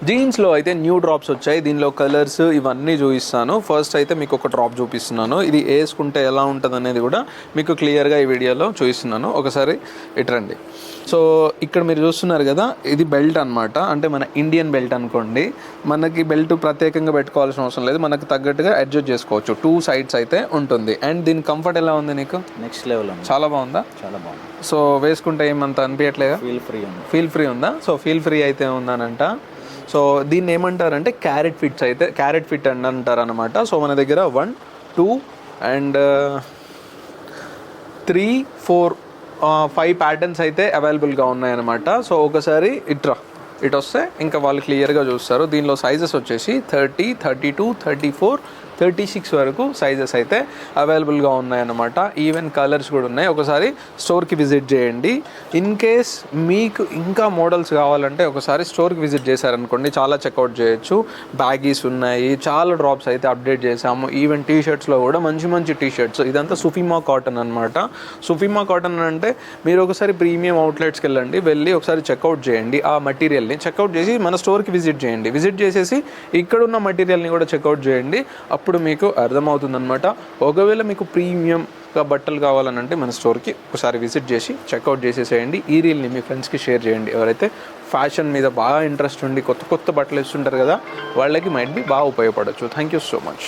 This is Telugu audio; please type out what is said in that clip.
జీన్స్లో అయితే న్యూ డ్రాప్స్ వచ్చాయి. దీనిలో కలర్స్ ఇవన్నీ చూపిస్తాను. ఫస్ట్ అయితే మీకు ఒక డ్రాప్ చూపిస్తున్నాను. ఇది వేసుకుంటే ఎలా ఉంటుంది అనేది కూడా మీకు క్లియర్గా ఈ వీడియోలో చూపిస్తున్నాను. ఒకసారి ఇట్రండి. సో ఇక్కడ మీరు చూస్తున్నారు కదా, ఇది బెల్ట్ అనమాట. అంటే మన ఇండియన్ బెల్ట్ అనుకోండి. మనకి బెల్ట్ ప్రత్యేకంగా పెట్టుకోవాల్సిన అవసరం లేదు, మనకు తగ్గట్టుగా అడ్జస్ట్ చేసుకోవచ్చు. 2 sides అయితే ఉంటుంది. అండ్ దీని కంఫర్ట్ ఎలా ఉంది నీకు? Next level. చాలా బాగుందా? చాలా బాగుంది. సో వేసుకుంటే ఏమంత అనిపించట్లేదా? ఫీల్ ఫ్రీ ఉందా? సో ఫీల్ ఫ్రీ అయితే ఉందనంట. సో దీన్ని ఏమంటారంటే క్యారెట్ ఫిట్ అని అంటారు అనమాట. సో మన దగ్గర 1, 2 అండ్ 3, 4, 5 ప్యాటర్న్స్ అయితే అవైలబుల్గా ఉన్నాయన్నమాట. సో ఒకసారి ఇటు వస్తే ఇంకా వాళ్ళు క్లియర్గా చూస్తారు. దీనిలో సైజెస్ వచ్చేసి 30, 32, 34, 36 వరకు సైజెస్ అయితే అవైలబుల్గా ఉన్నాయన్నమాట. ఈవెన్ కలర్స్ కూడా ఉన్నాయి. ఒకసారి స్టోర్కి విజిట్ చేయండి. ఇన్ కేస్ మీకు ఇంకా మోడల్స్ కావాలంటే ఒకసారి స్టోర్కి విజిట్ చేశారనుకోండి, చాలా చెక్అవుట్ చేయొచ్చు. బ్యాగీస్ ఉన్నాయి, చాలా డ్రాప్స్ అయితే అప్డేట్ చేసాము. ఈవెన్ టీషర్ట్స్లో కూడా మంచి టీషర్ట్స్. ఇదంతా సుఫిమా కాటన్ అనమాట. సుఫిమా కాటన్ అంటే మీరు ఒకసారి ప్రీమియం అవుట్లెట్స్కి వెళ్ళి ఒకసారి చెక్అవుట్ చేయండి. ఆ మటీరియల్ని చెక్అవుట్ చేసి మన స్టోర్కి విజిట్ చేయండి. విజిట్ చేసేసి ఇక్కడున్న మటీరియల్ని కూడా చెక్అవుట్ చేయండి. అప్పుడు మీకు అర్థమవుతుందన్నమాట. ఒకవేళ మీకు ప్రీమియంగా బట్టలు కావాలనంటే మన స్టోర్కి ఒకసారి విజిట్ చేసి చెక్అవుట్ చేసేసేయండి. ఈ రీల్ని మీ ఫ్రెండ్స్కి షేర్ చేయండి. ఎవరైతే ఫ్యాషన్ మీద బాగా ఇంట్రెస్ట్ ఉండి కొత్త బట్టలు ఇస్తుంటారు కదా, వాళ్ళకి మైట్ బి బాగా ఉపయోగపడవచ్చు. Thank you so much.